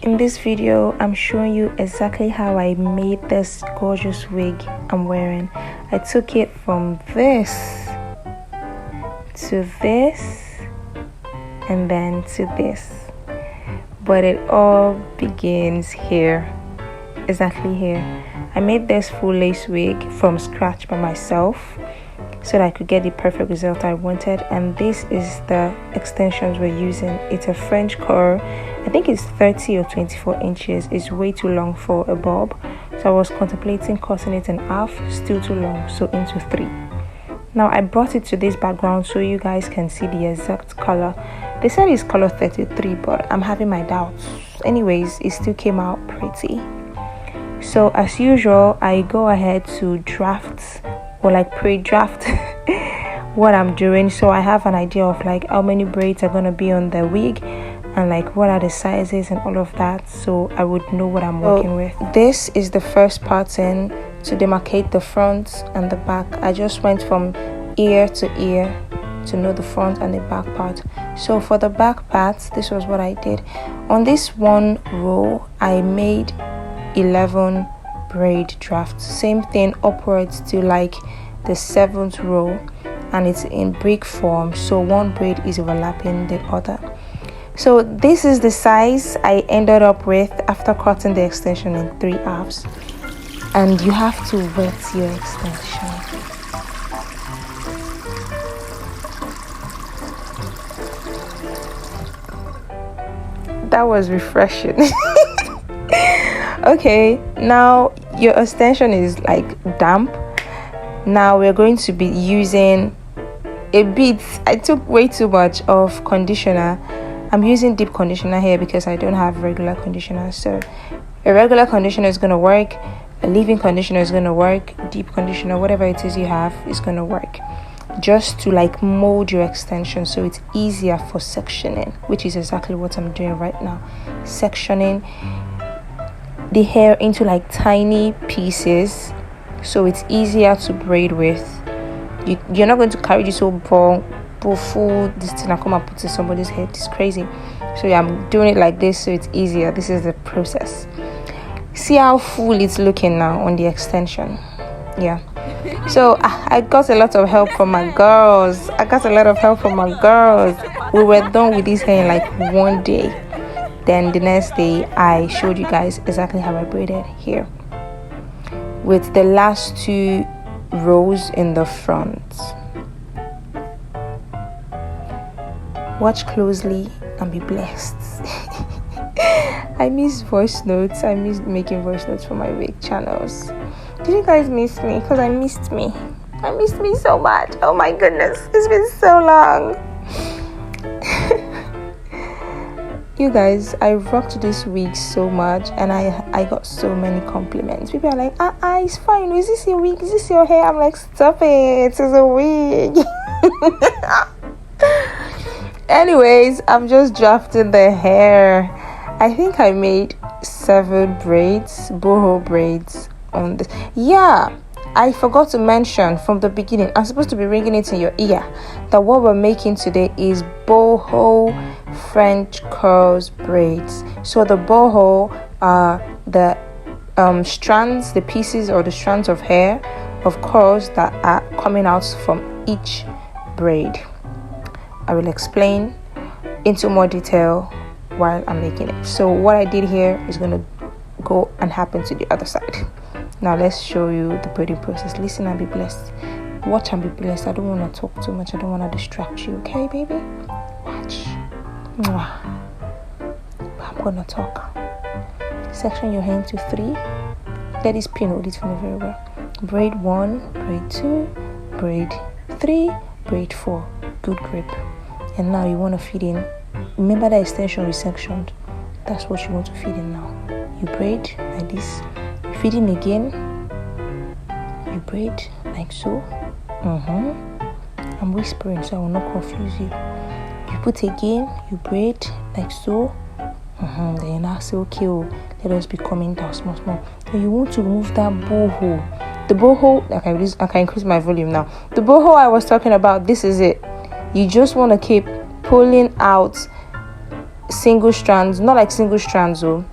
In this video, I'm showing you exactly how I made this gorgeous wig I'm wearing. I took it from this to this and then to this, but it all begins here, exactly here. I made this full lace wig from scratch by myself so that I could get the perfect result I wanted, and this is the extensions we're using. It's a French curl. I think it's 30 or 24 inches. It's way too long for a bob, so I was contemplating cutting it in half. Still too long, so into 3. Now I brought it to this background so you guys can see the exact color. They said it's color 33, but I'm having my doubts. Anyways, it still came out pretty. So as usual, I go ahead to draft or like pre-draft what I'm doing, so I have an idea of like how many braids are gonna be on the wig and like what are the sizes and all of that, so I would know what I'm working with. This is the first pattern to demarcate the front and the back. I just went from ear to ear to know the front and the back part. So for the back part, this was what I did. On this one row, I made 11 braid drafts. Same thing upwards to like the 7th row, and it's in brick form, so one braid is overlapping the other. So this is the size I ended up with after cutting the extension in 3 halves, and you have to wet your extension. That was refreshing. Okay, now your extension is like damp. Now we're going to be using a bit. I took way too much of conditioner. I'm using deep conditioner here because I don't have regular conditioner, so a regular conditioner is going to work, a leave-in conditioner is going to work, deep conditioner, whatever it is you have is going to work, just to like mold your extension so it's easier for sectioning, which is exactly what I'm doing right now. Sectioning the hair into like tiny pieces so it's easier to braid with. You're not going to carry this whole ball full this thing and come and put it in somebody's head. It's crazy. So yeah, I'm doing it like this so it's easier. This is the process. See how full it's looking now on the extension. Yeah, so I got a lot of help from my girls. We were done with this hair in like one day. Then the next day I showed you guys exactly how I braided here with the last 2 rows in the front. Watch closely and be blessed. I miss voice notes. I miss making voice notes for my wig channels. Did you guys miss me? Because I missed me so much. Oh my goodness, it's been so long. You guys, I rocked this wig so much, and I got so many compliments. People are like, it's fine. Is this your wig? Is this your hair? I'm like, stop it. It's a wig. Anyways, I'm just drafting the hair. I think I made 7 braids, boho braids on this. Yeah, I forgot to mention from the beginning, I'm supposed to be ringing it in your ear that what we're making today is boho French curls braids. So the boho are the strands, the pieces or the strands of hair of curls that are coming out from each braid. I will explain into more detail while I'm making it. So what I did here is going to go and happen to the other side. Now let's show you the braiding process. Listen and be blessed. Watch and be blessed. I don't want to talk too much. I don't want to distract you. Okay, baby? Watch. Mwah. I'm going to talk. Section your hair into 3. Let this pin hold it for me very well. Braid 1, braid 2, braid 3, braid 4. Good grip. And now you want to feed in. Remember the extension we sectioned. That's what you want to feed in now. You braid like this. You feed in again. You braid like so. I'm whispering so I will not confuse you. You put again. You braid like so. Then you now say, okay, let us be coming down small. Then you want to remove that boho. The boho, I can increase my volume now. The boho I was talking about, this is it. You just want to keep pulling out single strands, not like single strands though,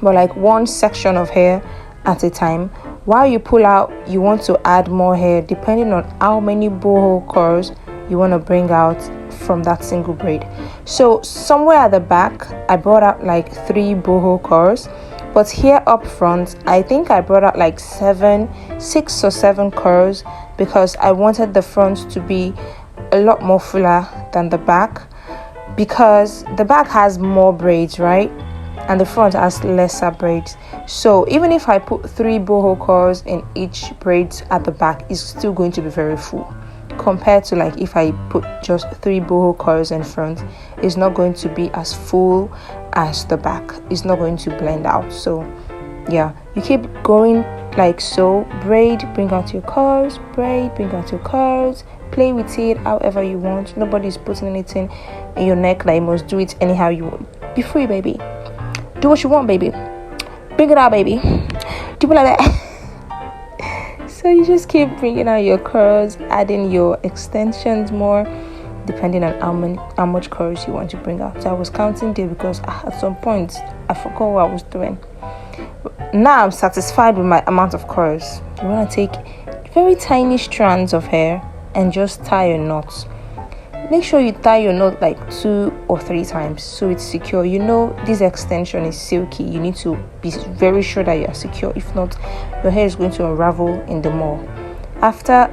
but like one section of hair at a time. While you pull out, you want to add more hair depending on how many boho curls you want to bring out from that single braid. So somewhere at the back, I brought out like 3 boho curls, but here up front, I think I brought out like 6 or 7 curls, because I wanted the front to be a lot more fuller than the back, because the back has more braids, right? And the front has lesser braids. So even if I put 3 boho curls in each braid at the back, it's still going to be very full, compared to like if I put just 3 boho curls in front. It's not going to be as full as the back. It's not going to blend out. So yeah, you keep going like so. Braid, bring out your curls. Braid, bring out your curls. Play with it however you want. Nobody's putting anything in your neck that you must do it anyhow you want. Be free, baby. Do what you want, baby. Bring it out, baby. Do it like that. So you just keep bringing out your curls, adding your extensions more, depending on how much curls you want to bring out. So I was counting there because at some point I forgot what I was doing. Now I'm satisfied with my amount of curls. You want to take very tiny strands of hair and just tie your knots. Make sure you tie your knot like 2 or 3 times so it's secure. You know this extension is silky. You need to be very sure that you are secure. If not, your hair is going to unravel in the mall. After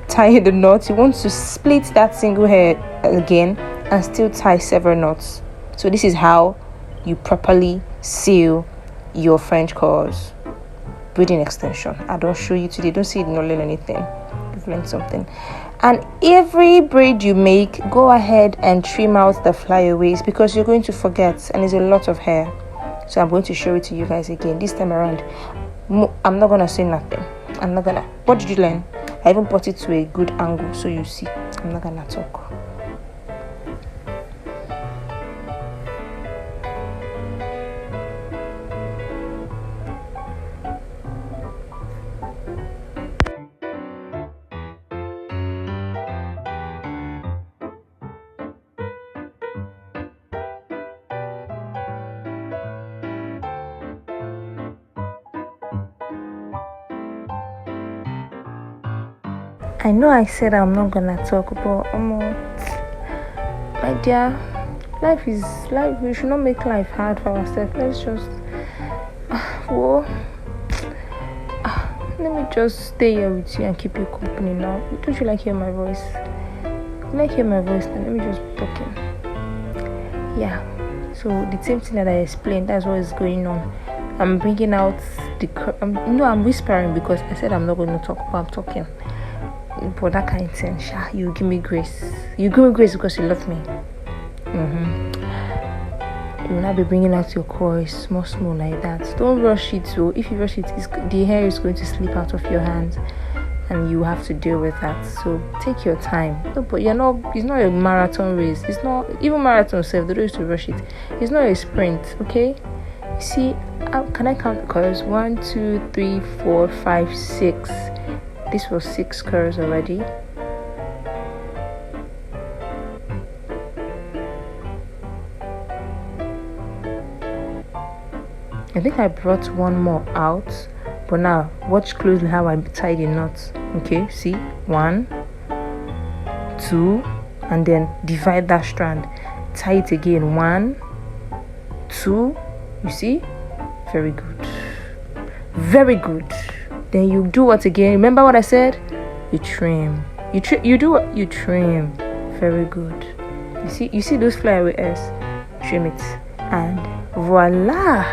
tying the knot, you want to split that single hair again and still tie several knots. So this is how you properly seal your French curls braiding extension. I don't show you today. Don't say you don't learn anything. You've learned something. And every braid you make, go ahead and trim out the flyaways, because you're going to forget, and it's a lot of hair. So I'm going to show it to you guys again this time around. I'm not gonna say nothing. What did you learn? I even brought it to a good angle so you see. I'm not gonna talk. I know I said I'm not gonna talk, but my dear, life is life. We should not make life hard for ourselves. Let's just let me just stay here with you and keep you company now. Don't you like hear my voice? You like hear my voice? Then let me just be talking. Yeah. So the same thing that I explained, that's what is going on. I'm bringing out I'm whispering because I said I'm not going to talk, but I'm talking. But that kind of thing, you give me grace. You give me grace because you love me. You will not be bringing out your coils small like that. Don't rush it. So if you rush it, the hair is going to slip out of your hands, and you have to deal with that. So take your time. No, but it's not a marathon race. It's not even marathon self. They don't used to rush it. It's not a sprint. Okay. You see, can I count the coils? 1, 2, 3, 4, 5, 6. This was 6 curls already. I think I brought one more out, but now watch closely how I tie the knots. Okay, see, 1, 2, and then divide that strand, tie it again, 1, 2. You see, very good. Then you do what again? Remember what I said? You trim. You do what? You trim. Very good. You see those flyaway hairs? Trim it, and voila!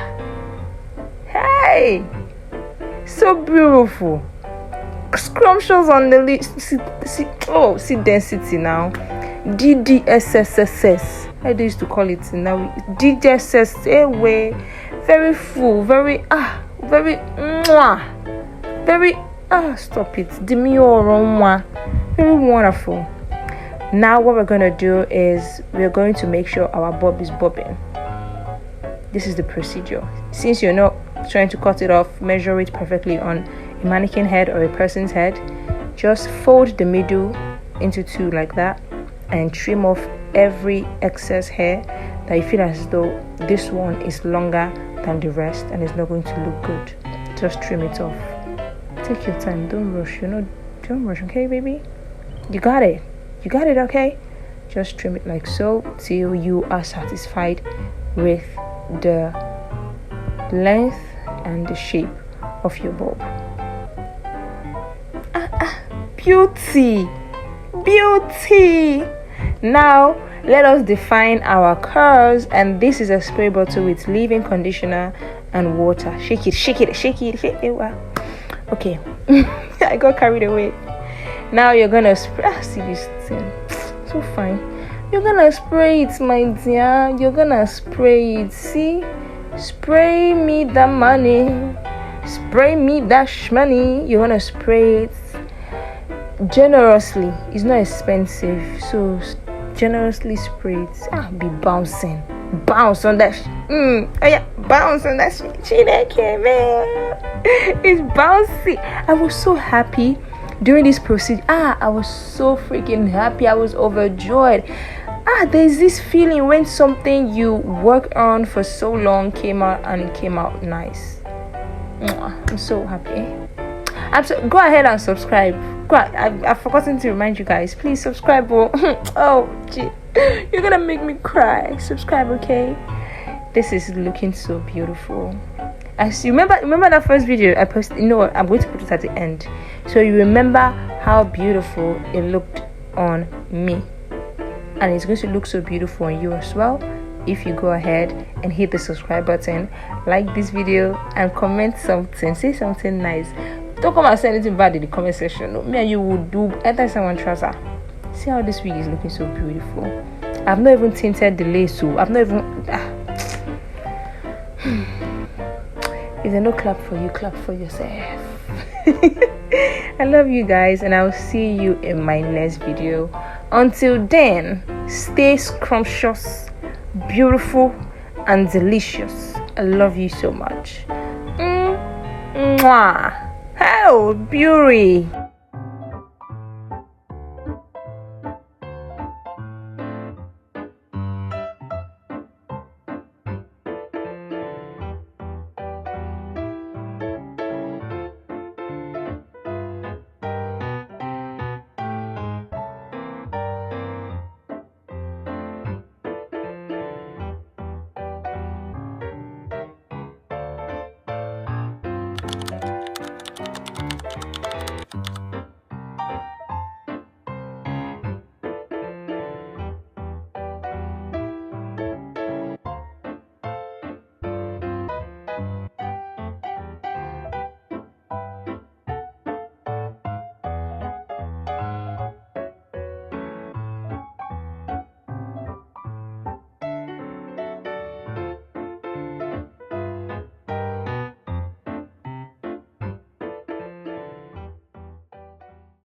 Hey, so beautiful. Scrumptious on the list. See density now. DDSSSS. I used to call it now. DDSS. Anyway, very full. Very stop it. Demure. Very wonderful. Now what we're going to do is we're going to make sure our bob is bobbing. This is the procedure. Since you're not trying to cut it off, measure it perfectly on a mannequin head or a person's head, just fold the middle into 2 like that and trim off every excess hair that you feel as though this one is longer than the rest and it's not going to look good, just trim it off. Take your time, don't rush, don't rush, okay, baby? You got it, okay? Just trim it like so till you are satisfied with the length and the shape of your bob. Beauty. Now let us define our curls, and this is a spray bottle with leave-in conditioner and water. Shake it. Wow. Okay. I got carried away. Now you're gonna spray. See this thing, so fine. You're gonna spray it, my dear. You're gonna spray it. See, spray me the money, spray me that shmoney. You're gonna spray it generously. It's not expensive, so generously spray it. Be bouncing, bounce on that. Bounce on that shit. It's bouncy. I was so happy during this procedure. I was so freaking happy. I was overjoyed. There's this feeling when something you worked on for so long came out and it came out nice. I'm so happy. Go ahead and subscribe. I've forgotten to remind you guys. Please subscribe. Oh, gee. You're gonna make me cry. Subscribe, okay? This is looking so beautiful. As you remember that first video I posted. You know what? I'm going to put it at the end, so you remember how beautiful it looked on me, and it's going to look so beautiful on you as well if you go ahead and hit the subscribe button, like this video, and comment something. Say something nice. Don't come and say anything bad in the comment section. No, me and you will do enter someone trouser. See how this wig is looking so beautiful. I've not even tinted the lace, so I've not even if there's no clap for you, clap for yourself. I love you guys, and I'll see you in my next video. Until then, stay scrumptious, beautiful, and delicious. I love you so much. Mwah. Oh, beauty.